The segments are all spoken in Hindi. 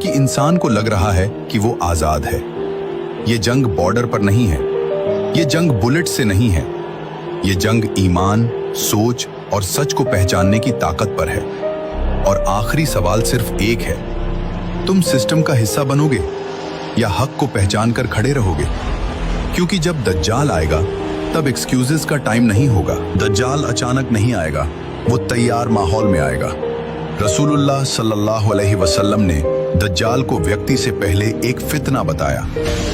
क्योंकि इंसान को लग रहा है कि वो आजाद है। ये जंग बॉर्डर पर नहीं है, ये जंग बुलेट से नहीं है, ये जंग ईमान, सोच और सच को पहचानने की ताकत पर है। और आखिरी सवाल सिर्फ एक है, तुम सिस्टम का हिस्सा बनोगे या हक को पहचान कर खड़े रहोगे? क्योंकि जब दज्जाल आएगा तब एक्सक्यूजेस का टाइम नहीं होगा। दज्जाल अचानक नहीं आएगा, वो तैयार माहौल में आएगा। रसूलुल्लाह सल्लल्लाहु अलैहि वसल्लम ने दज्जाल को व्यक्ति से पहले एक फितना बताया,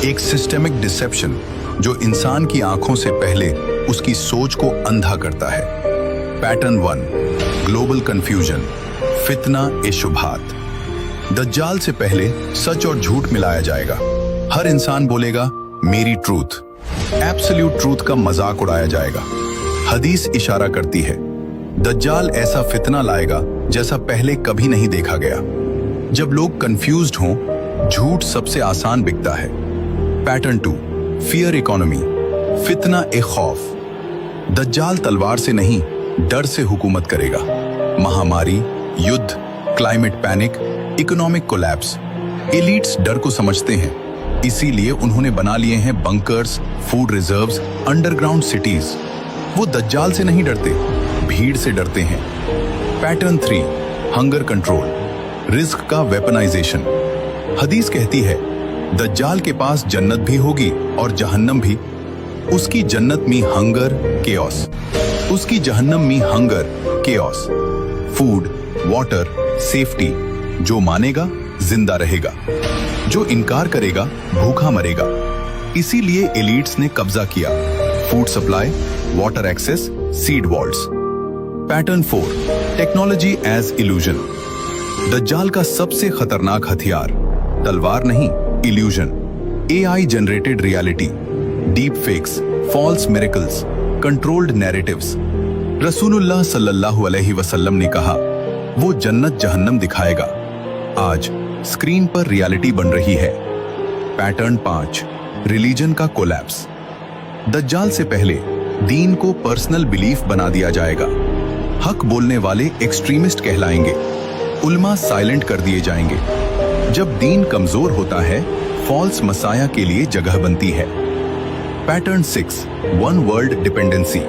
एक सिस्टेमिक डिसेप्शन जो इंसान की आंखों से पहले उसकी सोच को अंधा करता है। पैटर्न 1, ग्लोबल कंफ्यूजन, फितना ए शुभात। दज्जाल से पहले सच और झूठ मिलाया जाएगा। हर इंसान बोलेगा मेरी ट्रूथ, एब्सोल्यूट ट्रूथ का मजाक उड़ाया जाएगा। हदीस इशारा करती है दज्जाल ऐसा फितना लाएगा जैसा पहले कभी नहीं देखा गया। जब लोग कंफ्यूज्ड हों, झूठ सबसे आसान बिकता है। पैटर्न 2, फियर इकोनॉमी, फितना ए खौफ। दज्जाल तलवार से नहीं, डर से हुकूमत करेगा। महामारी, युद्ध, climate panic, economic collapse. Elites डर को समझते हैं, इसीलिए उन्होंने बना लिए हैं bunkers, food reserves, underground cities. वो दज्जाल से नहीं डरते, भीड़ से डरते हैं। पैटर्न 3, हंगर कंट्रोल, रिस्क का वेपनाइजेशन। हदीस कहती है दज्जाल के पास जन्नत भी होगी और जहन्नम भी। उसकी जन्नत में हंगर, केओस, उसकी जहन्नम में hunger, chaos. Food, water, safety. जो मानेगा जिंदा रहेगा, जो इनकार करेगा भूखा मरेगा। इसीलिए एलीट्स ने कब्जा किया, food supply, water access, seed walls. Pattern 4, technology as illusion. दज्जाल का सबसे खतरनाक हथियार तलवार नहीं, illusion. AI generated reality, deep fakes, false miracles, controlled narratives. रसूलुल्लाह सल्लल्लाहु अलैहि वसल्लम ने कहा वो जन्नत जहन्नम दिखाएगा। आज स्क्रीन पर रियलिटी बन रही है। पैटर्न 5, रिलीजन का कोलैप्स। दज्जाल से पहले दीन को पर्सनल बिलीफ बना दिया जाएगा। हक बोलने वाले एक्सट्रीमिस्ट कहलाएंगे, उल्मा साइलेंट कर दिए जाएंगे। जब दीन कमजोर होता है, फॉल्स मसाया के लिए जगह बनती है। Pattern 6, one world dependency.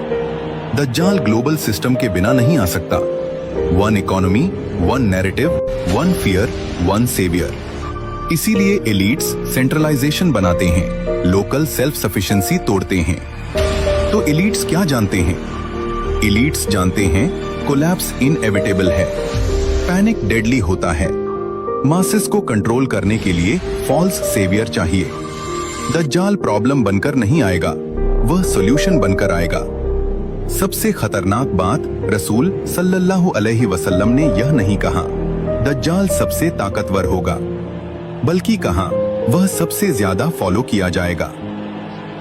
दज्जाल ग्लोबल सिस्टम के बिना नहीं आ सकता। One economy, one narrative, one fear, one saviour. इसीलिए एलीट्स सेंट्रलाइजेशन बनाते हैं, लोकल सेल्फ सफिशिएंसी तोड़ते हैं। तो एलीट्स क्या जानते हैं? एलीट्स जानते हैं कोलैप्स इनएविटेबल है, पैनिक डेडली होता है। मासेस को कंट्रोल करने के लिए फॉल्स सेवियर चाहिए। दज्जाल प्रॉब्लम बनकर नहीं आएगा, वह सॉल्यूशन बनकर आएगा। सबसे खतरनाक बात, रसूल सल्लल्लाहु अलैहि वसल्लम ने यह नहीं कहा दज्जाल सबसे ताकतवर होगा, बल्कि कहा वह सबसे ज्यादा फॉलो किया जाएगा।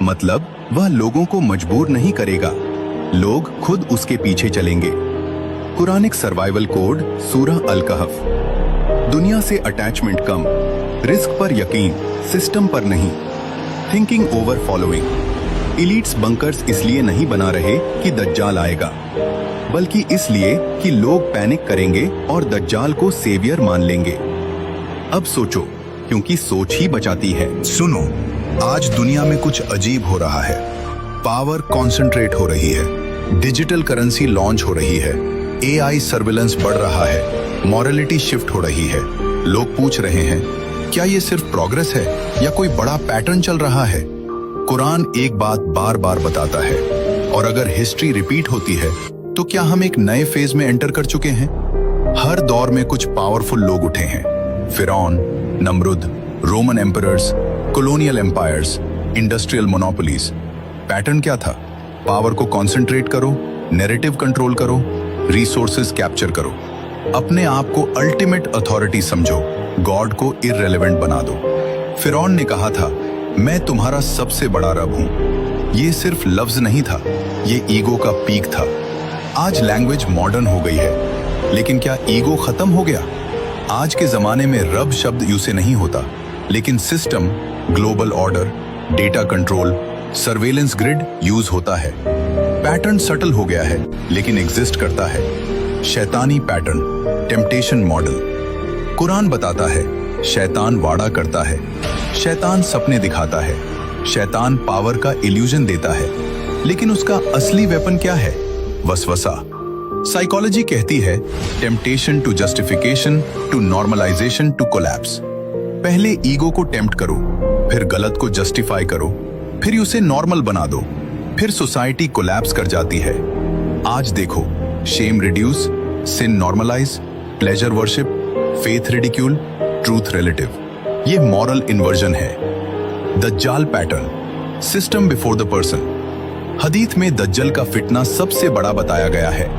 मतलब वह लोगों को मजबूर नहीं करेगा, लोग खुद उसके पीछे चलेंगे। कुरानिक सर्वाइवल कोड, सूरह अल कहफ। दुनिया से अटैचमेंट कम, रिस्क पर यकीन, सिस्टम पर नहीं। Thinking over following. Elites bunkers इसलिए नहीं बना रहे कि दज्जाल आएगा, बल्कि इसलिए कि लोग पैनिक करेंगे और दज्जाल को सेवियर मान लेंगे। अब सोचो, क्योंकि सोच ही बचाती है। सुनो, आज दुनिया में कुछ अजीब हो रहा है। पावर कॉन्सेंट्रेट हो रही है, डिजिटल करेंसी लॉन्च हो रही है, एआई सर्विलेंस बढ़ रहा है, मॉरलिटी शिफ्ट हो रही है। लोग पूछ रहे हैं क्या ये सिर्फ प्रोग्रेस है या कोई बड़ा पैटर्न चल रहा है? कुरान एक बात बार बार बताता है, और अगर हिस्ट्री रिपीट होती है तो क्या हम एक नए फेज में एंटर कर चुके हैं? हर दौर में कुछ पावरफुल लोग उठे हैं, फिरौन, नमरुद, Roman emperors, colonial empires, industrial monopolies. Pattern क्या था? पावर को कॉन्सेंट्रेट करो, नैरेटिव कंट्रोल करो, रिसोर्सेज कैप्चर करो, अपने आप को अल्टीमेट अथॉरिटी समझो, गॉड को इररिलेवेंट बना दो। फिरौन ने कहा था मैं तुम्हारा सबसे बड़ा रब हूं। ये सिर्फ लफ्ज नहीं था, ये ईगो का पीक था। आज लैंग्वेज मॉडर्न हो गई है, लेकिन क्या ईगो खत्म हो गया? आज के जमाने में रब शब्द यूं से नहीं होता, लेकिन system, global order, data control, surveillance grid use होता है। पैटर्न सटल हो गया है, लेकिन एग्जिस्ट करता है। शैतानी पैटर्न, टेम्पटेशन मॉडल। कुरान बताता है शैतान वादा करता है, शैतान सपने दिखाता है, शैतान पावर का इल्यूजन देता है, लेकिन उसका असली वेपन क्या है? वसवसा। साइकोलॉजी कहती है temptation to justification to normalisation to collapse. पहले ईगो को टेम्प्ट करो, फिर गलत को जस्टिफाई करो, फिर उसे नॉर्मल बना दो, फिर सोसाइटी कोलैप्स कर जाती है। आज देखो, shame reduce, sin normalise, pleasure worship, faith ridicule, truth relative. ये मॉरल इन्वर्जन है। दज्जाल pattern, system before the person. हदीथ में दज्जल का फिटना सबसे बड़ा बताया गया है,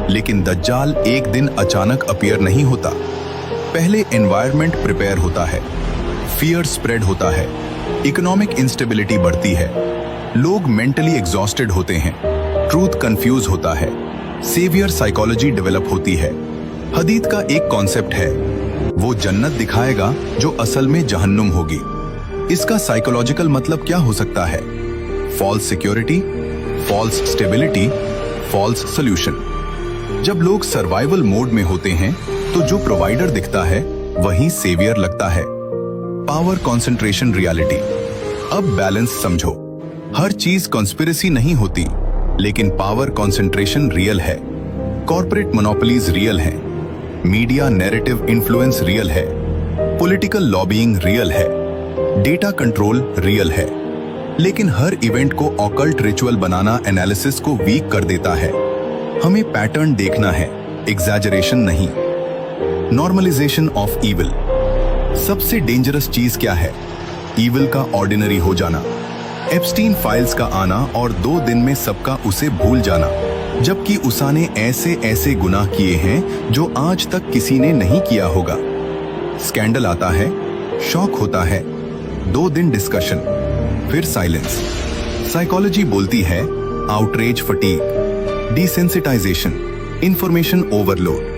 लेकिन दज्जाल एक दिन अचानक अपीयर नहीं होता। पहले एनवायरनमेंट प्रिपेयर होता है, फियर स्प्रेड होता है, इकोनॉमिक इंस्टेबिलिटी बढ़ती है, लोग मेंटली एग्जॉस्टेड होते हैं, ट्रूथ कंफ्यूज होता है, सेवियर साइकोलॉजी डेवलप होती है। हदीथ का एक कॉन्सेप्ट है, वो जन्नत दिखाएगा जो असल में जहन्नुम होगी। इसका साइकोलॉजिकल मतलब क्या हो सकता है? False security, false stability, false solution. जब लोग सर्वाइवल मोड में होते हैं तो जो प्रोवाइडर दिखता है वही सेवियर लगता है। Power concentration reality. अब बैलेंस समझो, हर चीज कॉन्स्पिरेसी नहीं होती, लेकिन पावर कंसंट्रेशन रियल है। कॉर्पोरेट मोनोपोलीज रियल है, मीडिया नैरेटिव इन्फ्लुएंस रियल है, पॉलिटिकल लॉबिंग रियल है, डेटा कंट्रोल रियल है। लेकिन हर इवेंट को ऑकल्ट रिचुअल बनाना एनालिसिस को वीक कर देता है। हमें पैटर्न देखना है, एग्जैजरेशन नहीं। Normalisation of evil. सबसे डेंजरस चीज क्या है? ईविल का ऑर्डिनरी हो जाना, एप्स्टीन फाइल्स का आना और 2 दिन में सबका उसे भूल जाना, जबकि उसने ऐसे ऐसे गुनाह किए हैं जो आज तक किसी ने नहीं किया होगा। स्कैंडल आता है, शॉक होता है, 2 दिन डिस्कशन, फिर साइलेंस। साइकोलॉजी बोलती है outrage fatigue, desensitisation, information overload.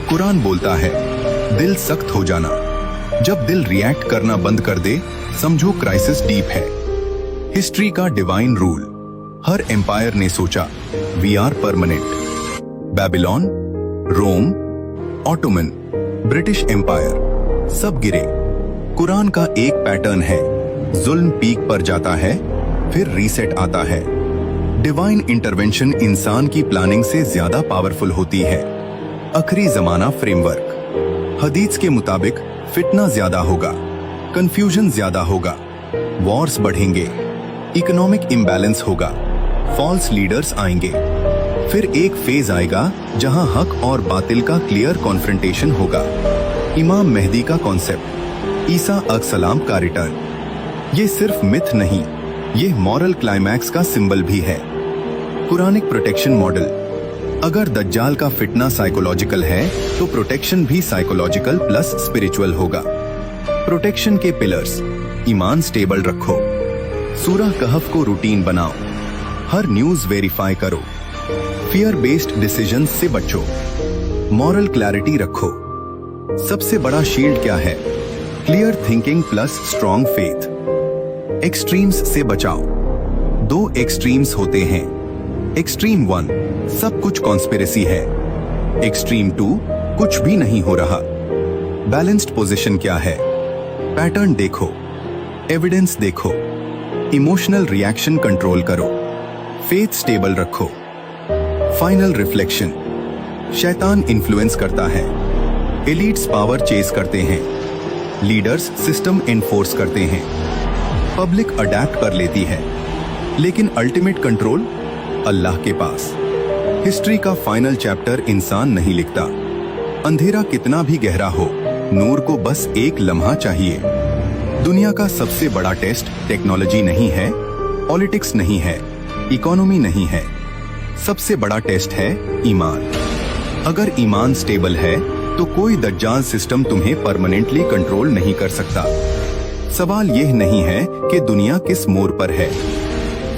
Quran बोलता है दिल सख्त हो जाना। जब दिल रिएक्ट करना बंद कर दे, समझो क्राइसिस डीप है। हिस्ट्री का डिवाइन रूल। हर एम्पायर ने सोचा we are permanent. Babylon, Rome, Ottoman, British empire, सब गिरे। कुरान का एक पैटर्न है, जुल्म पीक पर जाता है, फिर रीसेट आता है। डिवाइन इंटरवेंशन इंसान की प्लानिंग से ज्यादा पावरफुल होती है। आखिरी जमाना फ्रेमवर्क। हदीस के मुताबिक फितना ज्यादा होगा, कंफ्यूजन ज्यादा होगा, वॉर्स बढ़ेंगे, इकोनॉमिक इम्बैलेंस होगा, फॉल्स लीडर्स आएंगे। फिर एक फेज आएगा जहां हक और बातिल का क्लियर कॉन्फ्रंटेशन होगा। इमाम मेहदी का कॉन्सेप्ट, ईसा अलैहिस्सलाम का रिटर्न। ये सिर्फ मिथ नहीं, ये मॉरल क्लाइमैक्स का सिंबल भी है। Quranic protection model. अगर दज्जाल का फिटना साइकोलॉजिकल है तो प्रोटेक्शन भी साइकोलॉजिकल प्लस स्पिरिचुअल होगा। प्रोटेक्शन के पिलर्स। ईमान स्टेबल रखो, सूरह कहफ को रूटीन बनाओ, हर न्यूज वेरीफाई करो, फियर बेस्ड डिसीजंस से बचो, मॉरल क्लैरिटी रखो। सबसे बड़ा शील्ड क्या है? Clear thinking plus strong faith. Extremes से बचाओ। 2 एक्सट्रीम्स होते हैं। एक्सट्रीम 1 सब कुछ कॉन्स्पिरेसी है, एक्सट्रीम 2 कुछ भी नहीं हो रहा। बैलेंस्ड पोजीशन क्या है? पैटर्न देखो, एविडेंस देखो, इमोशनल रिएक्शन कंट्रोल करो, फेथ स्टेबल रखो। Final reflection. शैतान इन्फ्लुएंस करता है, एलीट्स पावर चेस करते हैं, लीडर्स सिस्टम एनफोर्स करते हैं, पब्लिक अडैप्ट कर लेती है, लेकिन अल्टीमेट कंट्रोल अल्लाह के पास। हिस्ट्री का फाइनल चैप्टर इंसान नहीं लिखता। अंधेरा कितना भी गहरा हो, नूर को बस एक लम्हा चाहिए। दुनिया का सबसे बड़ा टेस्ट टेक्नोलॉजी नहीं है, पॉलिटिक्स नहीं है, इकोनॉमी नहीं है, सबसे बड़ा टेस्ट है ईमान। अगर ईमान स्टेबल है तो कोई दज्जाल सिस्टम तुम्हें परमानेंटली कंट्रोल नहीं कर सकता। सवाल यह नहीं है कि दुनिया किस मोड़ पर है,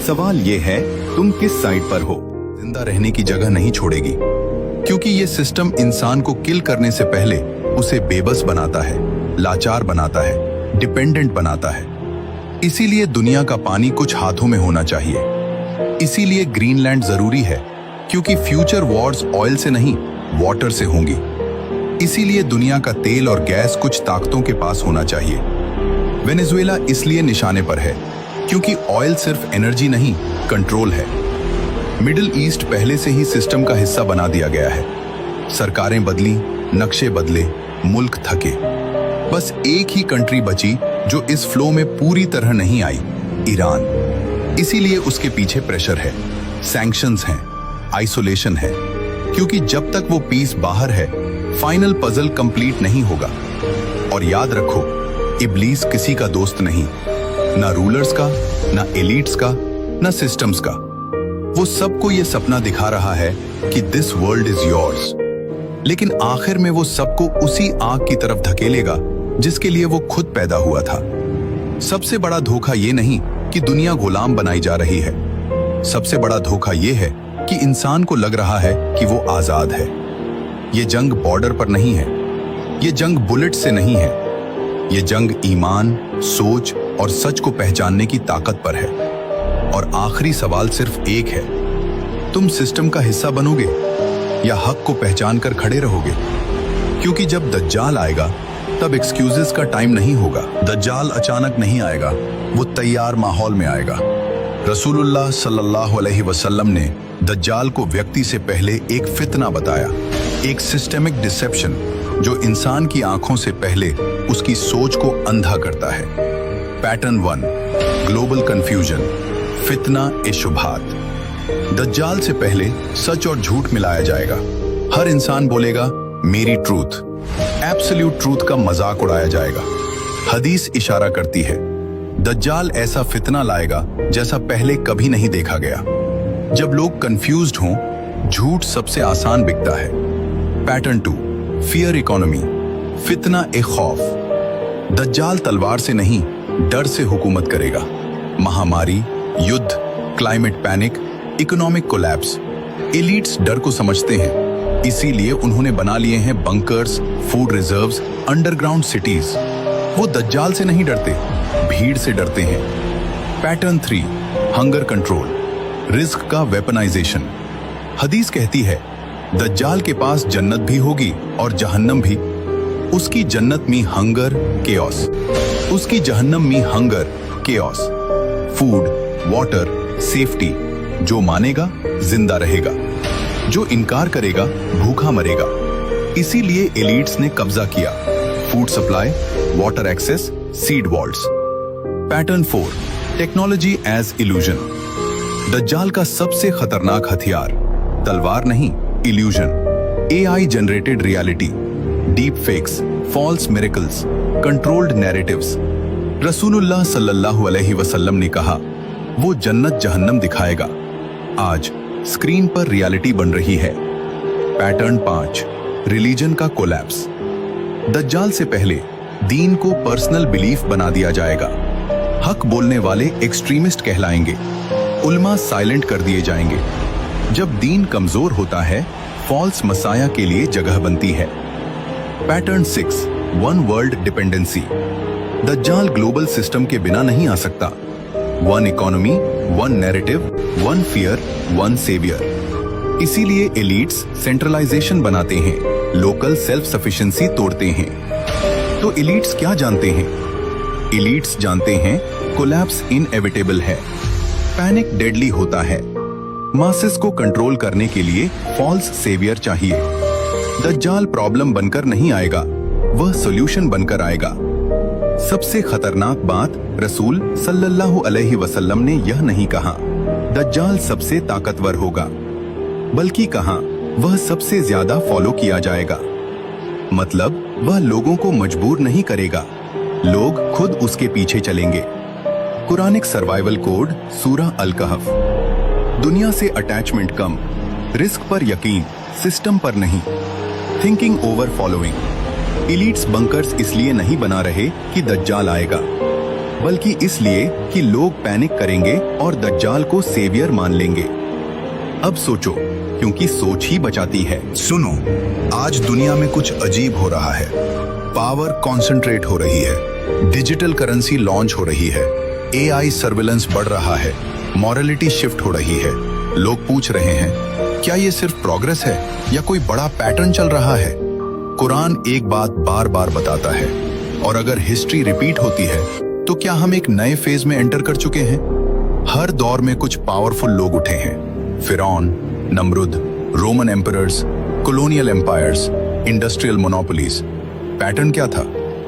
सवाल यह है तुम किस साइड पर हो। जिंदा रहने की जगह नहीं छोड़ेगी, क्योंकि ये सिस्टम इंसान को किल करने से पहले उसे बेबस बनाता है, लाचार बनाता है, डिपेंडेंट बनाता है। इसीलिए दुनिया का पानी कुछ हाथों में होना चाहिए। इसीलिए ग्रीनलैंड जरूरी है, क्योंकि फ्यूचर वॉर्स ऑयल से नहीं, वाटर से होंगी। इसीलिए दुनिया का तेल और गैस कुछ ताकतों के पास होना चाहिए। वेनेजुएला इसलिए निशाने पर है क्योंकि ऑयल सिर्फ एनर्जी नहीं, कंट्रोल है। मिडिल ईस्ट पहले से ही सिस्टम का हिस्सा बना दिया गया है। सरकारें बदली, नक्शे बदले, मुल्क थके। बस एक ही कंट्री बची जो इस फ्लो में पूरी तरह नहीं आई, ईरान। इसीलिए उसके पीछे प्रेशर है, सैंक्शंस हैं, आइसोलेशन है, क्योंकि जब तक वो पीस बाहर है, फाइनल पजल कंप्लीट नहीं होगा। और याद रखो, इब्लीस किसी का दोस्त नहीं, ना रूलर्स का, ना एलीट्स का, ना सिस्टम्स का। वो सबको ये सपना दिखा रहा है कि दिस वर्ल्ड इज योर्स, लेकिन आखिर में वो सबको उसी आग की तरफ धकेलेगा जिसके लिए वो खुद पैदा हुआ था। सबसे बड़ा धोखा ये नहीं कि दुनिया गुलाम बनाई जा रही है, सबसे बड़ा धोखा ये है कि इंसान को लग रहा है कि वो आजाद है। ये जंग बॉर्डर पर नहीं है, ये जंग बुलेट से नहीं है, ये जंग ईमान, सोच और सच को पहचानने की ताकत पर है। और आखिरी सवाल सिर्फ एक है, तुम सिस्टम का हिस्सा बनोगे या हक को पहचान कर खड़े रहोगे? क्योंकि जब दज्जाल आएगा तब एक्सक्यूजेस का टाइम नहीं होगा। दज्जाल अचानक नहीं आएगा, वो तैयार माहौल में आएगा। रसूलुल्लाह सल्लल्लाहु अलैहि वसल्लम ने दज्जाल को व्यक्ति से पहले एक फितना बताया, एक सिस्टेमिक डिसेप्शन जो इंसान की आंखों से पहले उसकी सोच को अंधा करता है। पैटर्न 1, ग्लोबल कंफ्यूजन, फितना ए शुभात। दज्जाल से पहले सच और झूठ मिलाया जाएगा। हर इंसान बोलेगा मेरी ट्रूथ, एब्सोल्यूट ट्रूथ का मजाक उड़ाया जाएगा। हदीस इशारा करती है दज्जाल ऐसा फितना लाएगा जैसा पहले कभी नहीं देखा गया। जब लोग कंफ्यूज्ड हों, झूठ सबसे आसान बिकता है। पैटर्न 2, फियर इकोनॉमी, फितना ए खौफ। दज्जाल तलवार से नहीं, डर से हुकूमत करेगा। महामारी, युद्ध, climate panic, economic collapse. Elites डर को समझते हैं, इसीलिए उन्होंने बना लिए हैं bunkers, food reserves, underground cities. वो दज्जाल से नहीं डरते, भीड़ से डरते हैं। पैटर्न 3, हंगर कंट्रोल, रिस्क का वेपनाइजेशन। हदीस कहती है दज्जाल के पास जन्नत भी होगी और जहन्नम भी। उसकी जन्नत में हंगर, केओस, उसकी जहन्नम में hunger, chaos. Food, water, safety. जो मानेगा जिंदा रहेगा, जो इनकार करेगा भूखा मरेगा। इसीलिए एलीट्स ने कब्जा किया, food supply, water access, seed walls. Pattern 4, technology as illusion. दज्जाल का सबसे खतरनाक हथियार तलवार नहीं, illusion. AI generated reality, deep fakes, false miracles, controlled narratives. रसूलुल्लाह सल्लल्लाहु अलैहि वसल्लम ने कहा वो जन्नत जहन्नम दिखाएगा। आज स्क्रीन पर रियलिटी बन रही है। पैटर्न 5, रिलीजन का कोलैप्स। दज्जाल से पहले दीन को पर्सनल बिलीफ बना दिया जाएगा। हक बोलने वाले एक्सट्रीमिस्ट कहलाएंगे, उल्मा साइलेंट कर दिए जाएंगे। जब दीन कमजोर होता है, फॉल्स मसाया के लिए जगह बनती है। Pattern 6, one world dependency. दज्जाल ग्लोबल सिस्टम के बिना नहीं आ सकता। One economy, one narrative, one fear, one saviour. इसीलिए एलीट्स सेंट्रलाइजेशन बनाते हैं, लोकल सेल्फ सफिशिएंसी तोड़ते हैं। तो एलीट्स क्या जानते हैं? एलीट्स जानते हैं कोलैप्स इनएविटेबल है, पैनिक डेडली होता है। मासेस को कंट्रोल करने के लिए फॉल्स सेवियर चाहिए। दज्जाल प्रॉब्लम बनकर नहीं आएगा, वह सॉल्यूशन बनकर आएगा। सबसे खतरनाक बात, रसूल सल्लल्लाहु अलैहि वसल्लम ने यह नहीं कहा दज्जाल सबसे ताकतवर होगा, बल्कि कहा वह सबसे ज्यादा फॉलो किया जाएगा। मतलब वह लोगों को मजबूर नहीं करेगा, लोग खुद उसके पीछे चलेंगे। कुरानिक सर्वाइवल कोड, सूरह अल-कहफ। दुनिया से अटैचमेंट कम, रिस्क पर यकीन, सिस्टम पर नहीं। Thinking over following. Elites bunkers इसलिए नहीं बना रहे कि दज्जाल आएगा, बल्कि इसलिए कि लोग पैनिक करेंगे और दज्जाल को सेवियर मान लेंगे। अब सोचो, क्योंकि सोच ही बचाती है। सुनो, आज दुनिया में कुछ अजीब हो रहा है। पावर कॉन्सेंट्रेट हो रही है, डिजिटल करेंसी लॉन्च हो रही है, एआई सर्विलेंस बढ़ रहा है, मॉरलिटी शिफ्ट हो रही है। लोग पूछ रहे हैं क्या ये सिर्फ प्रोग्रेस है या कोई बड़ा पैटर्न चल रहा है? कुरान एक बात बार बार बताता है, और अगर हिस्ट्री रिपीट होती है तो क्या हम एक नए फेज में एंटर कर चुके हैं? हर दौर में कुछ पावरफुल लोग उठे हैं। फिरौन, नमरुद, Roman emperors, colonial empires, industrial monopolies. Pattern क्या था?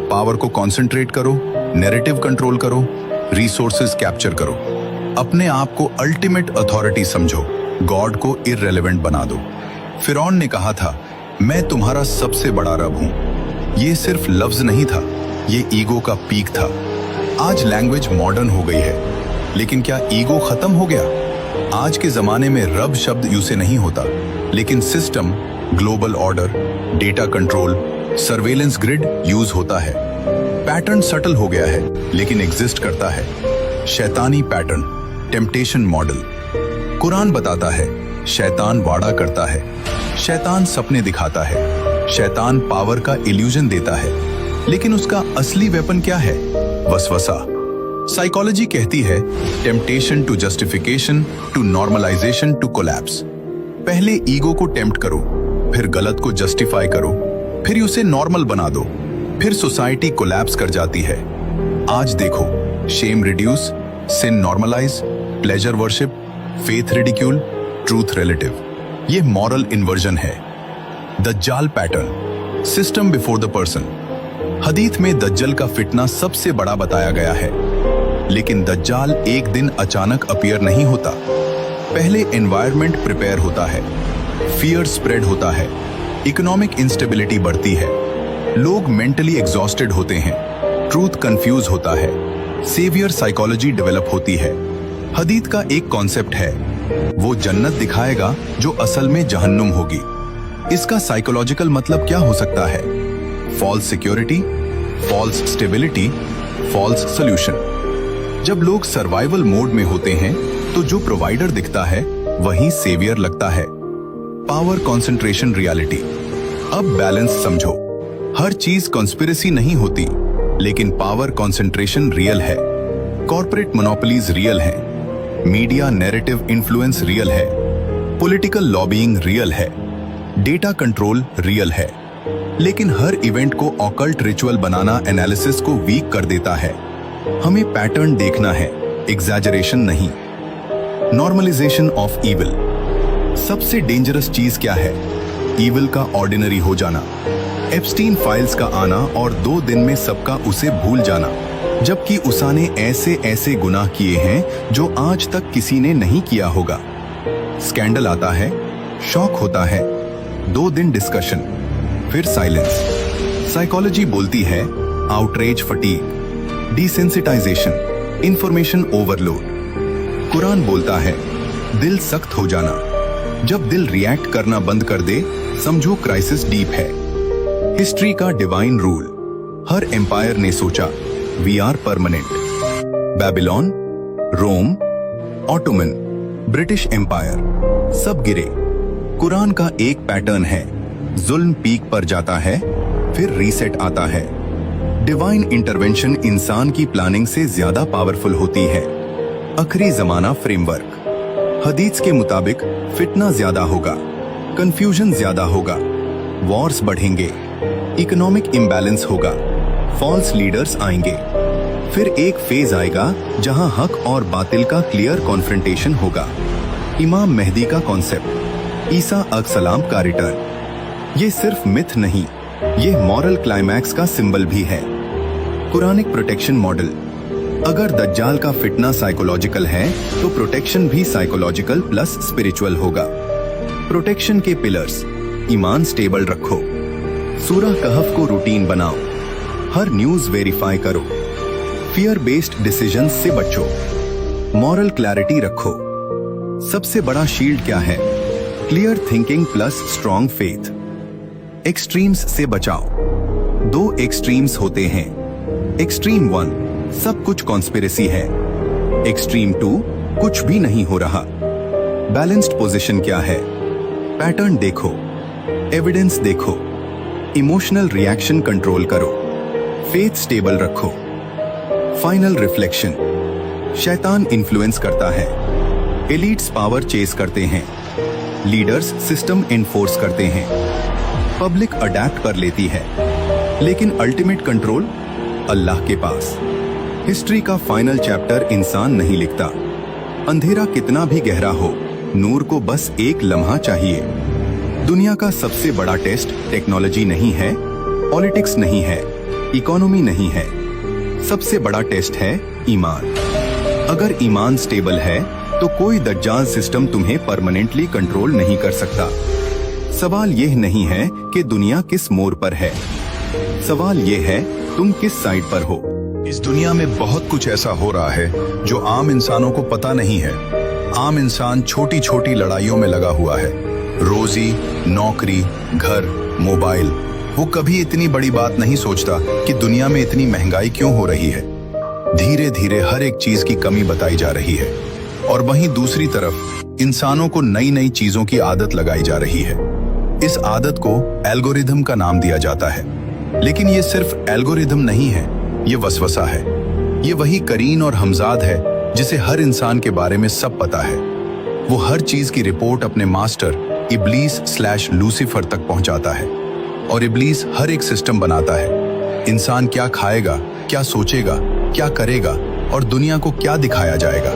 पावर को कॉन्सेंट्रेट करो, नैरेटिव कंट्रोल करो, रिसोर्सेज कैप्चर करो, अपने आप को अल्टीमेट अथॉरिटी समझो, गॉड को इररिलेवेंट बना दो। फिरौन ने कहा था, मैं तुम्हारा सबसे बड़ा रब हूं। ये सिर्फ लफ्ज नहीं था, ये ईगो का पीक था। आज लैंग्वेज मॉडर्न हो गई है, लेकिन क्या ईगो खत्म हो गया? आज के जमाने में रब शब्द यूं से नहीं होता, लेकिन system, global order, data control, surveillance grid use होता है। पैटर्न सटल हो गया है, लेकिन एग्जिस्ट करता है। शैतानी पैटर्न, टेम्पटेशन मॉडल। कुरान बताता है, शैतान वादा करता है, शैतान सपने दिखाता है, शैतान पावर का इल्यूजन देता है, लेकिन उसका असली वेपन क्या है? वसवसा। साइकोलॉजी कहती है, temptation to justification to normalisation to collapse. पहले ईगो को टेम्प्ट करो, फिर गलत को जस्टिफाई करो, फिर उसे नॉर्मल बना दो, फिर सोसाइटी कोलैप्स कर जाती है। आज देखो, shame reduce, sin normalise, pleasure worship, faith ridicule, truth relative. ये मॉरल इन्वर्जन है। दज्जाल pattern, system before the person. हदीथ में दज्जल का फिटना सबसे बड़ा बताया गया है, लेकिन दज्जाल एक दिन अचानक अपीयर नहीं होता। पहले एनवायरनमेंट प्रिपेयर होता है, फियर स्प्रेड होता है, इकोनॉमिक इंस्टेबिलिटी बढ़ती है, लोग मेंटली एग्जॉस्टेड होते हैं, ट्रूथ कंफ्यूज होता है, सेवियर साइकोलॉजी डेवलप होती है। हदीथ का एक कॉन्सेप्ट है, वो जन्नत दिखाएगा जो असल में जहन्नुम होगी। इसका साइकोलॉजिकल मतलब क्या हो सकता है? False security, false stability, false solution. जब लोग सर्वाइवल मोड में होते हैं तो जो प्रोवाइडर दिखता है वही सेवियर लगता है। Power concentration reality. अब बैलेंस समझो, हर चीज कॉन्स्पिरेसी नहीं होती, लेकिन पावर कंसंट्रेशन रियल है। कॉर्पोरेट मोनोपोलीज रियल है, मीडिया नैरेटिव इन्फ्लुएंस रियल है, पॉलिटिकल लॉबिंग रियल है, डेटा कंट्रोल रियल है। लेकिन हर इवेंट को ऑकल्ट रिचुअल बनाना एनालिसिस को वीक कर देता है। हमें पैटर्न देखना है, एग्जैजरेशन नहीं। Normalisation of evil. सबसे डेंजरस चीज क्या है? ईविल का ऑर्डिनरी हो जाना, एप्स्टीन फाइल्स का आना और 2 दिन में सबका उसे भूल जाना, जबकि उसाने ऐसे ऐसे गुनाह किए हैं जो आज तक किसी ने नहीं किया होगा। स्कैंडल आता है, शॉक होता है, 2 दिन डिस्कशन, फिर साइलेंस। साइकोलॉजी बोलती है, outrage fatigue, desensitisation, information overload. Quran बोलता है, दिल सख्त हो जाना। जब दिल रिएक्ट करना बंद कर दे, समझो क्राइसिस डीप है। हिस्ट्री का डिवाइन रूल। हर एम्पायर ने सोचा, we are permanent. Babylon, Rome, Ottoman, British empire, सब गिरे। कुरान का एक पैटर्न है, जुल्म पीक पर जाता है, फिर रीसेट आता है। डिवाइन इंटरवेंशन इंसान की प्लानिंग से ज्यादा पावरफुल होती है। आखिरी जमाना फ्रेमवर्क। हदीस के मुताबिक फितना ज्यादा होगा, कंफ्यूजन ज्यादा होगा, वॉर्स बढ़ेंगे, इकोनॉमिक इम्बैलेंस होगा, फॉल्स लीडर्स आएंगे। फिर एक फेज आएगा जहां हक और बातिल का क्लियर कॉन्फ्रंटेशन होगा। इमाम मेहदी का कॉन्सेप्ट, ईसा अलैहिस्सलाम का रिटर्न। ये सिर्फ मिथ नहीं, ये मॉरल क्लाइमैक्स का सिंबल भी है। Quranic protection model. अगर दज्जाल का फिटना साइकोलॉजिकल है तो प्रोटेक्शन भी साइकोलॉजिकल प्लस स्पिरिचुअल होगा। प्रोटेक्शन के पिलर्स। ईमान स्टेबल रखो, सूरह कहफ को रूटीन बनाओ, हर न्यूज वेरीफाई करो, फियर बेस्ड डिसीजंस से बचो, मॉरल क्लैरिटी रखो। सबसे बड़ा शील्ड क्या है? Clear thinking plus strong faith. Extremes से बचाओ। 2 एक्सट्रीम्स होते हैं। एक्सट्रीम 1, सब कुछ कॉन्स्पिरेसी है। एक्सट्रीम 2, कुछ भी नहीं हो रहा। बैलेंस्ड पोजीशन क्या है? पैटर्न देखो, एविडेंस देखो, इमोशनल रिएक्शन कंट्रोल करो, फेथ स्टेबल रखो। Final reflection. शैतान इन्फ्लुएंस करता है, एलीट्स पावर चेस करते हैं, लीडर्स सिस्टम एनफोर्स करते हैं, पब्लिक अडैप्ट कर लेती है, लेकिन अल्टीमेट कंट्रोल अल्लाह के पास। हिस्ट्री का फाइनल चैप्टर इंसान नहीं लिखता। अंधेरा कितना भी गहरा हो, नूर को बस एक लम्हा चाहिए। दुनिया का सबसे बड़ा टेस्ट टेक्नोलॉजी नहीं है, पॉलिटिक्स नहीं है, इकोनॉमी नहीं है। सबसे बड़ा टेस्ट है ईमान। अगर ईमान स्टेबल है तो कोई दज्जाल सिस्टम तुम्हें परमानेंटली कंट्रोल नहीं कर सकता। सवाल यह नहीं है कि दुनिया किस मोड़ पर है, सवाल यह है तुम किस साइड पर हो। इस दुनिया में बहुत कुछ ऐसा हो रहा है जो आम इंसानों को पता नहीं है। आम इंसान छोटी छोटी लड़ाइयों में लगा हुआ है। रोजी, नौकरी, घर, मोबाइल। वो कभी इतनी बड़ी बात नहीं सोचता कि दुनिया में इतनी महंगाई क्यों हो रही है। धीरे धीरे हर एक चीज की कमी बताई जा रही है, और वहीं दूसरी तरफ इंसानों को नई नई चीजों की आदत लगाई जा रही है। इस आदत को एल्गोरिथम का नाम दिया जाता है, लेकिन ये सिर्फ एल्गोरिथम नहीं है, ये वसवसा है। ये वही करीन और हमजाद है जिसे हर इंसान के बारे में सब पता है। वो हर चीज की रिपोर्ट अपने मास्टर इब्लीस/लूसीफर तक पहुंचाता है, और इब्लीस हर एक सिस्टम बनाता है। इंसान क्या खाएगा, क्या सोचेगा, क्या करेगा, और दुनिया को क्या दिखाया जाएगा।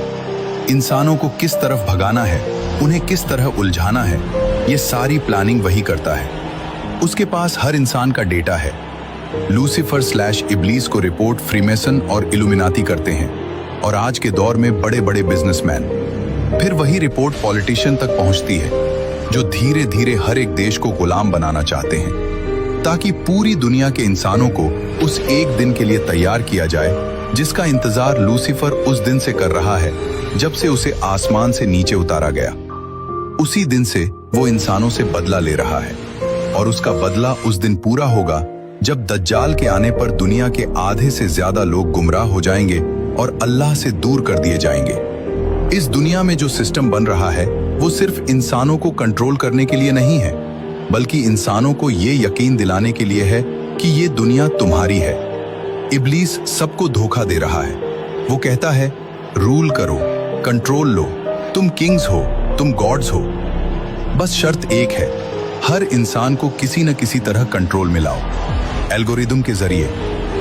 इंसानों को किस तरफ भगाना है, उन्हें किस तरह उलझाना है, ये सारी प्लानिंग वही करता है। उसके पास हर इंसान का डेटा है। लूसीफर/इब्लीस को रिपोर्ट फ्रीमेसन और इल्यूमिनाती करते हैं, और आज के दौर में बड़े बड़े बिजनेसमैन। फिर वही रिपोर्ट पॉलिटिशियन तक पहुंचती है, जो धीरे धीरे हर एक देश को गुलाम बनाना चाहते हैं, ताकि पूरी दुनिया के इंसानों को उस एक दिन के लिए तैयार किया जाए जिसका इंतजार लूसीफर उस दिन से कर रहा है जब से उसे आसमान से नीचे उतारा गया। उसी दिन से वो इंसानों से बदला ले रहा है, और उसका बदला उस दिन पूरा होगा जब दज्जाल के आने पर दुनिया के आधे से ज्यादा लोग गुमराह हो जाएंगे और अल्लाह से दूर कर दिए जाएंगे। इस दुनिया में जो सिस्टम बन रहा है वो सिर्फ इंसानों को कंट्रोल करने के लिए नहीं है, बल्कि इंसानों को ये यकीन दिलाने के लिए है कि ये दुनिया तुम्हारी है। इब्लीस सबको धोखा दे रहा है। वो कहता है रूल करो, कंट्रोल लो, तुम किंग्स हो, तुम गॉड्स हो। बस शर्त एक है, हर इंसान को किसी न किसी तरह कंट्रोल में लाओ। एल्गोरिदम के जरिए,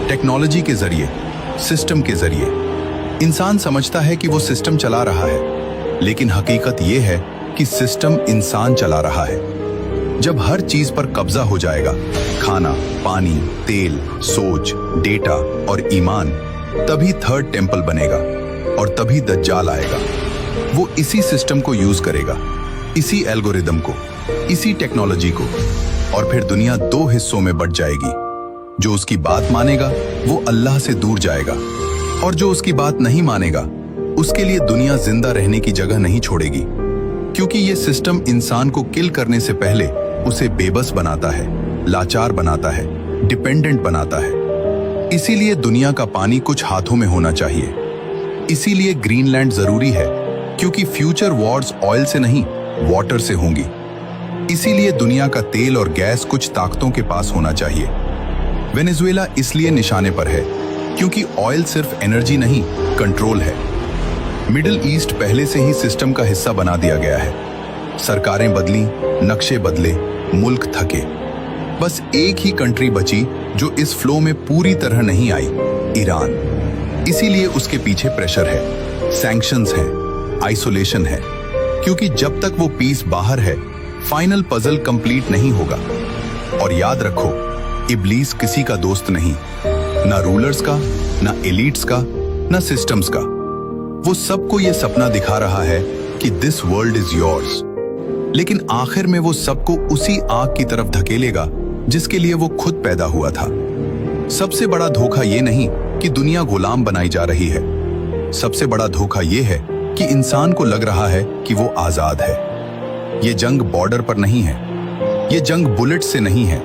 टेक्नोलॉजी के जरिए, सिस्टम के जरिए। इंसान समझता है कि वो सिस्टम चला रहा है, लेकिन हकीकत ये है कि सिस्टम इंसान चला रहा है। जब हर चीज पर कब्जा हो जाएगा, खाना, पानी, तेल, सोच, डेटा और ईमान, तभी थर्ड टेंपल बनेगा, और तभी दज्जाल आएगा। वो इसी सिस्टम को यूज करेगा, इसी एल्गोरिदम को, इसी टेक्नोलॉजी को, और फिर दुनिया दो हिस्सों में बंट जाएगी। जो उसकी बात मानेगा वो अल्लाह से दूर जाएगा, और जो उसकी बात नहीं मानेगा उसके लिए दुनिया जिंदा रहने की जगह नहीं छोड़ेगी, क्योंकि ये सिस्टम इंसान को किल करने से पहले उसे बेबस बनाता है, लाचार बनाता है, डिपेंडेंट बनाता है। इसीलिए दुनिया का पानी कुछ हाथों में होना चाहिए। इसीलिए ग्रीनलैंड जरूरी है, क्योंकि फ्यूचर वॉर्स ऑयल से नहीं, वाटर से होंगी। इसीलिए दुनिया का तेल और गैस कुछ ताकतों के पास होना चाहिए। वेनेजुएला इसलिए निशाने पर है क्योंकि ऑयल सिर्फ एनर्जी नहीं, कंट्रोल है। मिडिल ईस्ट पहले से ही सिस्टम का हिस्सा बना दिया गया है। सरकारें बदली, नक्शे बदले, मुल्क थके। बस एक ही कंट्री बची जो इस फ्लो में पूरी तरह नहीं आई, ईरान। इसीलिए उसके पीछे प्रेशर है, सैंक्शंस हैं, आइसोलेशन है, क्योंकि जब तक वो पीस बाहर है, फाइनल पजल कंप्लीट नहीं होगा। और याद रखो, इब्लीस किसी का दोस्त नहीं, ना रूलर्स का, ना एलीट्स का, ना सिस्टम्स का। वो सबको ये सपना दिखा रहा है कि दिस वर्ल्ड इज योर्स, लेकिन आखिर में वो सबको उसी आग की तरफ धकेलेगा जिसके लिए वो खुद पैदा हुआ था। सबसे बड़ा धोखा ये नहीं कि दुनिया गुलाम बनाई जा रही है, सबसे बड़ा धोखा ये है कि इंसान को लग रहा है कि वो आजाद है। ये जंग बॉर्डर पर नहीं है, ये जंग बुलेट से नहीं है,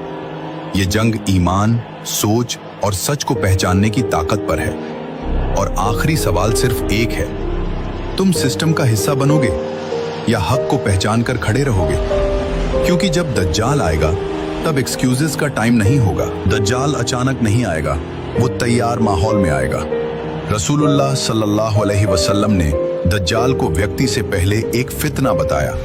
ये जंग ईमान, सोच और सच को पहचानने की ताकत पर है। और आखिरी सवाल सिर्फ एक है, तुम सिस्टम का हिस्सा बनोगे या हक को पहचान कर खड़े रहोगे? क्योंकि जब दज्जाल आएगा तब एक्सक्यूजेस का टाइम नहीं होगा। दज्जाल अचानक नहीं आएगा, वो तैयार माहौल में आएगा। रसूलुल्लाह सल्लल्लाहु अलैहि वसल्लम ने दज्जाल को व्यक्ति से पहले एक फितना बताया,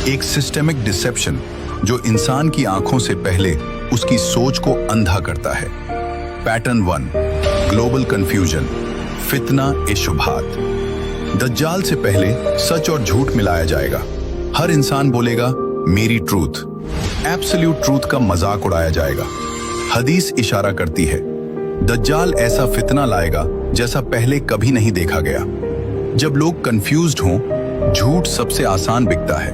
एक सिस्टेमिक डिसेप्शन, जो इंसान की आंखों से पहले उसकी सोच को अंधा करता है। पैटर्न 1, ग्लोबल कंफ्यूजन, फितना ए शुभात। दज्जाल से पहले सच और झूठ मिलाया जाएगा। हर इंसान बोलेगा मेरी ट्रूथ। एब्सोल्यूट ट्रूथ का मजाक उड़ाया जाएगा। हदीस इशारा करती है दज्जाल ऐसा फितना लाएगा जैसा पहले कभी नहीं देखा गया। जब लोग कंफ्यूज्ड हों, झूठ सबसे आसान बिकता है।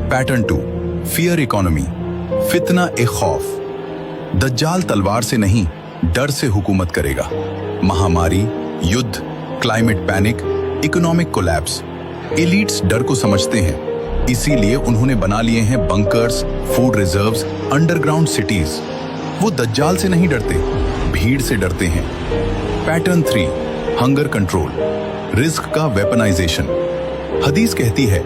पैटर्न 2, फियर इकोनॉमी, फितना ए खौफ। दज्जाल तलवार से नहीं, डर से हुकूमत करेगा। महामारी, युद्ध, climate panic, economic collapse. Elites डर को समझते हैं, इसीलिए उन्होंने बना लिए हैं bunkers, food reserves, underground cities. वो दज्जाल से नहीं डरते, भीड़ से डरते हैं। पैटर्न 3, हंगर कंट्रोल, रिस्क का वेपनाइजेशन। हदीस कहती है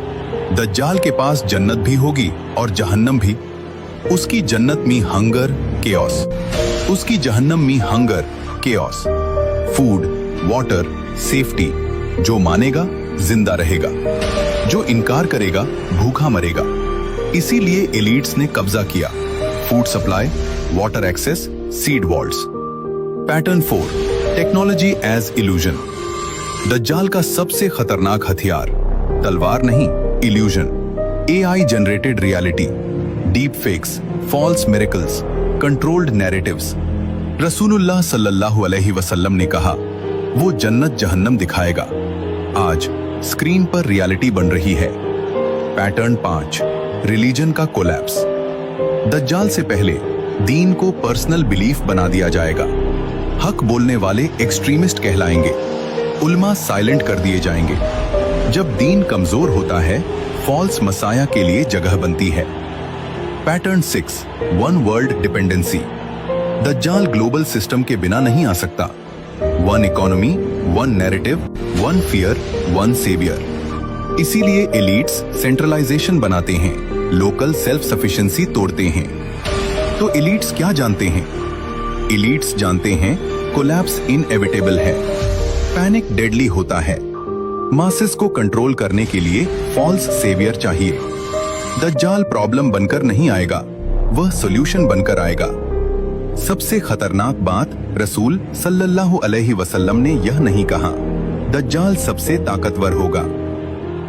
दज्जाल के पास जन्नत भी होगी और जहन्नम भी। उसकी जन्नत में हंगर, केओस। उसकी जहन्नम में hunger, chaos. Food, water, safety. जो मानेगा जिंदा रहेगा, जो इनकार करेगा भूखा मरेगा। इसीलिए एलीट्स ने कब्जा किया। Food supply, water access, seed walls. Pattern 4, technology as illusion. दज्जाल का सबसे खतरनाक हथियार तलवार नहीं, illusion. AI generated reality, deep fakes, false miracles, controlled narratives. रसूलुल्लाह सल्लल्लाहु अलैहि वसल्लम ने कहा वो जन्नत जहन्नम दिखाएगा। आज स्क्रीन पर रियलिटी बन रही है। पैटर्न 5, रिलीजन का कोलैप्स। दज्जाल से पहले दीन को पर्सनल बिलीफ बना दिया जाएगा। हक बोलने वाले एक्सट्रीमिस्ट कहलाएंगे। उल्मा साइलेंट कर दिए जाएंगे। जब दीन कमजोर होता है, फॉल्स मसाया के लिए जगह बनती है। Pattern 6, one world dependency. दज्जाल ग्लोबल सिस्टम के बिना नहीं आ सकता। One economy, one narrative, one fear, one saviour. इसीलिए एलीट्स सेंट्रलाइजेशन बनाते हैं, लोकल सेल्फ सफिशिएंसी तोड़ते हैं। तो एलीट्स क्या जानते हैं? एलीट्स जानते हैं कोलैप्स इनएविटेबल है, पैनिक डेडली होता है। मासेस को कंट्रोल करने के लिए फॉल्स सेवियर चाहिए। दज्जाल प्रॉब्लम बनकर नहीं आएगा, वह सॉल्यूशन बनकर आएगा। सबसे खतरनाक बात, रसूल सल्लल्लाहु अलैहि वसल्लम ने यह नहीं कहा दज्जाल सबसे ताकतवर होगा,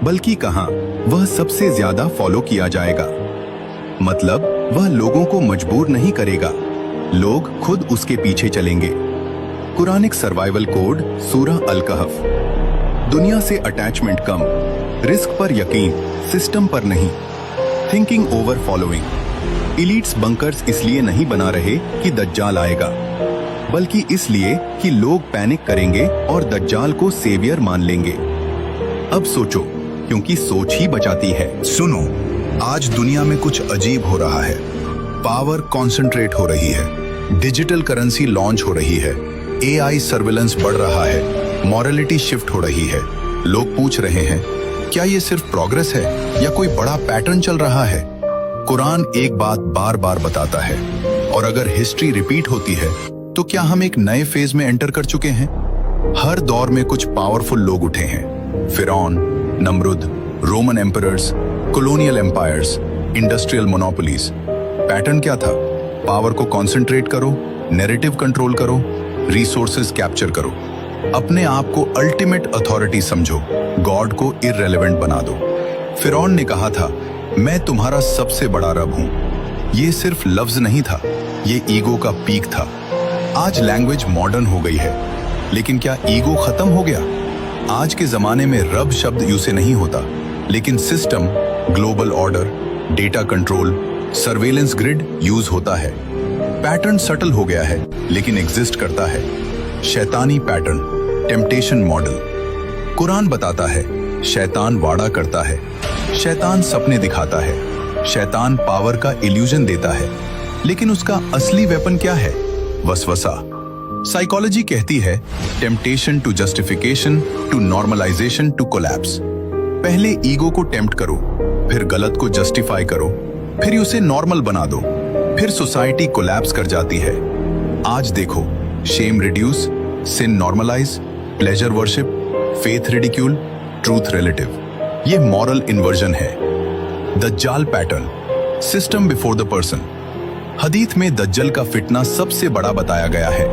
बल्कि कहा वह सबसे ज्यादा फॉलो किया जाएगा। मतलब वह लोगों को मजबूर नहीं करेगा, लोग खुद उसके पीछे चलेंगे। कुरानिक सर्वाइवल कोड, सूरह अल कहफ। दुनिया से अटैचमेंट कम, रिस्क पर यकीन, सिस्टम पर नहीं। Thinking over following. Elites bunkers इसलिए नहीं बना रहे कि दज्जाल आएगा, बल्कि इसलिए कि लोग पैनिक करेंगे और दज्जाल को सेवियर मान लेंगे। अब सोचो, क्योंकि सोच ही बचाती है। सुनो, आज दुनिया में कुछ अजीब हो रहा है। पावर कॉन्सेंट्रेट हो रही है, डिजिटल करेंसी लॉन्च हो रही है, AI सर्विलेंस बढ़ रहा है, मॉरलिटी शिफ्ट हो रही है। लोग पूछ रहे हैं क्या ये सिर्फ प्रोग्रेस है या कोई बड़ा पैटर्न चल रहा है? कुरान एक बात बार बार बताता है, और अगर हिस्ट्री रिपीट होती है तो क्या हम एक नए फेज में एंटर कर चुके हैं? हर दौर में कुछ पावरफुल लोग उठे हैं। फिरौन, नमरुद, Roman emperors, colonial empires, industrial monopolies. Pattern क्या था? पावर को कॉन्सेंट्रेट करो, नैरेटिव कंट्रोल करो, रिसोर्सेज कैप्चर करो, अपने आप को अल्टीमेट अथॉरिटी समझो, गॉड को इररिलेवेंट बना दो। फिरौन ने कहा था मैं तुम्हारा सबसे बड़ा रब हूं। ये सिर्फ लफ्ज नहीं था, ये ईगो का पीक था। आज लैंग्वेज मॉडर्न हो गई है, लेकिन क्या ईगो खत्म हो गया? आज के जमाने में रब शब्द यूं से नहीं होता, लेकिन system, global order, data control, surveillance grid use होता है। पैटर्न सटल हो गया है, लेकिन एग्जिस्ट करता है। शैतानी पैटर्न, टेम्पटेशन मॉडल। कुरान बताता है शैतान वादा करता है, शैतान सपने दिखाता है, शैतान पावर का इल्यूजन देता है, लेकिन उसका असली वेपन क्या है? वसवसा। साइकोलॉजी कहती है temptation to justification to normalisation to collapse. पहले ईगो को टेम्प्ट करो, फिर गलत को जस्टिफाई करो, फिर उसे नॉर्मल बना दो, फिर सोसाइटी कोलैप्स कर जाती है। आज देखो, shame reduce, sin normalise, pleasure worship, faith ridicule, truth relative. ये मॉरल इन्वर्जन है। दज्जाल pattern, system before the person. हदीथ में दज्जल का फितना सबसे बड़ा बताया गया है,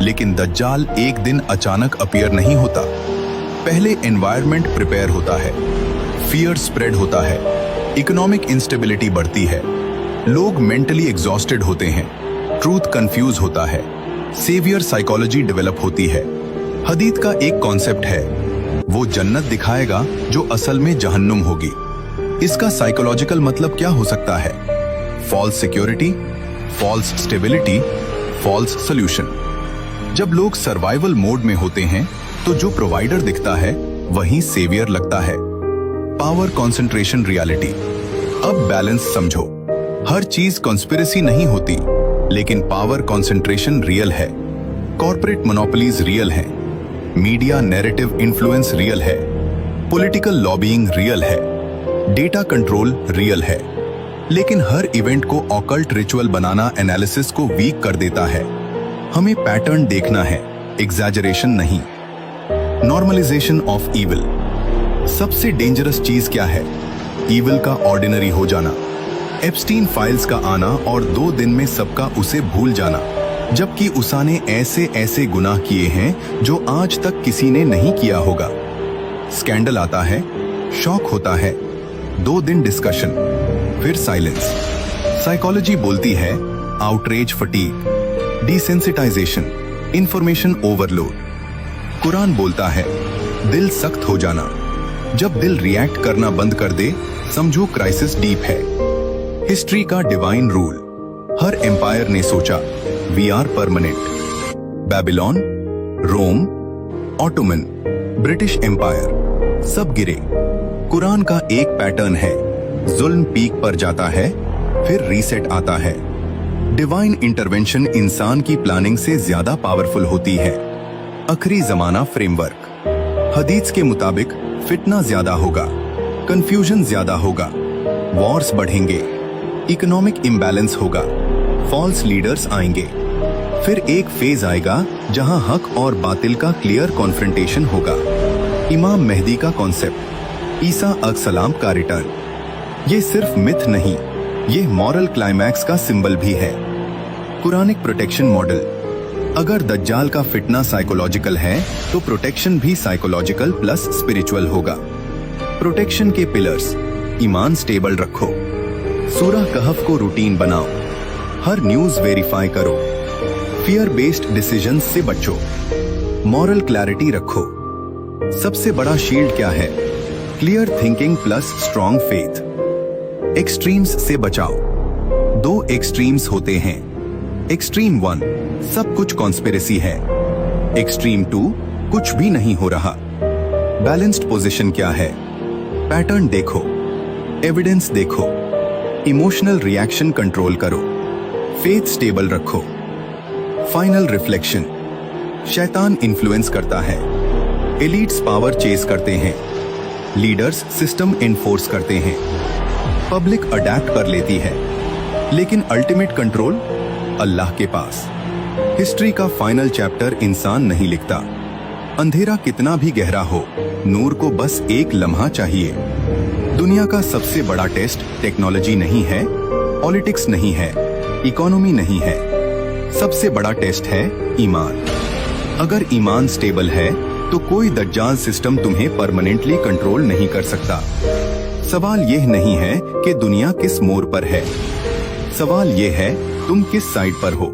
लेकिन दज्जाल एक दिन अचानक अपीयर नहीं होता। पहले एनवायरनमेंट प्रिपेयर होता है, फियर स्प्रेड होता है, इकोनॉमिक इंस्टेबिलिटी बढ़ती है, लोग मेंटली एग्जॉस्टेड होते हैं, ट्रूथ कंफ्यूज होता है, सेवियर साइकोलॉजी डेवलप होती है। हदीथ का एक कॉन्सेप्ट है, वो जन्नत दिखाएगा जो असल में जहन्नुम होगी। इसका साइकोलॉजिकल मतलब क्या हो सकता है? False security, false stability, false solution. जब लोग सर्वाइवल मोड में होते हैं तो जो प्रोवाइडर दिखता है वही सेवियर लगता है। Power concentration reality. अब बैलेंस समझो, हर चीज कॉन्स्पिरेसी नहीं होती, लेकिन पावर कंसंट्रेशन रियल है। कॉर्पोरेट मोनोपोलीज रियल है, मीडिया नैरेटिव इन्फ्लुएंस रियल है, पॉलिटिकल लॉबिंग रियल है, डेटा कंट्रोल रियल है। लेकिन हर इवेंट को ऑकल्ट रिचुअल बनाना एनालिसिस को वीक कर देता है। हमें पैटर्न देखना है, एग्जैजरेशन नहीं। Normalisation of evil. सबसे डेंजरस चीज क्या है? ईविल का ऑर्डिनरी हो जाना, एप्स्टीन फाइल्स का आना और 2 दिन में सबका उसे भूल जाना, जबकि उसने ऐसे ऐसे गुनाह किए हैं जो आज तक किसी ने नहीं किया होगा। स्कैंडल आता है, शॉक होता है, 2 दिन डिस्कशन, फिर साइलेंस। साइकोलॉजी बोलती है outrage fatigue, desensitisation, information overload. Quran बोलता है दिल सख्त हो जाना। जब दिल रिएक्ट करना बंद कर दे, समझो क्राइसिस डीप है। हिस्ट्री का डिवाइन रूल। हर एम्पायर ने सोचा we are permanent. Babylon, Rome, Ottoman, British empire, सब गिरे। कुरान का एक पैटर्न है, जुल्म पीक पर जाता है, फिर रीसेट आता है। डिवाइन इंटरवेंशन इंसान की प्लानिंग से ज्यादा पावरफुल होती है। आखिरी जमाना फ्रेमवर्क। हदीस के मुताबिक फितना ज्यादा होगा, कंफ्यूजन ज्यादा होगा, वॉर्स बढ़ेंगे, इकोनॉमिक इम्बैलेंस होगा, फॉल्स लीडर्स आएंगे। फिर एक फेज आएगा जहां हक और बातिल का क्लियर कॉन्फ्रंटेशन होगा। इमाम मेहदी का कॉन्सेप्ट, ईसा अलैहिस्सलाम का रिटर्न। ये सिर्फ मिथ नहीं, ये मॉरल क्लाइमैक्स का सिंबल भी है। Quranic protection model. अगर दज्जाल का फितना साइकोलॉजिकल है तो प्रोटेक्शन भी साइकोलॉजिकल प्लस स्पिरिचुअल होगा। प्रोटेक्शन के पिलर्स। ईमान स्टेबल रखो, सूरह कहफ को रूटीन बनाओ, हर न्यूज वेरीफाई करो, फियर बेस्ड डिसीजंस से बचो, मॉरल क्लैरिटी रखो। सबसे बड़ा शील्ड क्या है? Clear thinking plus strong faith. Extremes से बचाओ। 2 एक्सट्रीम्स होते हैं। एक्सट्रीम 1 सब कुछ कॉन्स्पिरेसी है, एक्सट्रीम 2 कुछ भी नहीं हो रहा। बैलेंस्ड पोजीशन क्या है? पैटर्न देखो, एविडेंस देखो, इमोशनल रिएक्शन कंट्रोल करो, फेथ स्टेबल रखो। Final reflection. शैतान इन्फ्लुएंस करता है, एलीट्स पावर चेस करते हैं, लीडर्स सिस्टम एनफोर्स करते हैं, पब्लिक अडैप्ट कर लेती है, लेकिन अल्टीमेट कंट्रोल अल्लाह के पास। हिस्ट्री का फाइनल चैप्टर इंसान नहीं लिखता। अंधेरा कितना भी गहरा हो, नूर को बस एक लम्हा चाहिए। दुनिया का सबसे बड़ा टेस्ट टेक्नोलॉजी नहीं है, पॉलिटिक्स नहीं है, इकोनॉमी नहीं है, सबसे बड़ा टेस्ट है ईमान। अगर ईमान स्टेबल है तो कोई दज्जाल सिस्टम तुम्हें परमानेंटली कंट्रोल नहीं कर सकता। सवाल यह नहीं है कि दुनिया किस मोड़ पर है, सवाल यह है तुम किस साइड पर हो।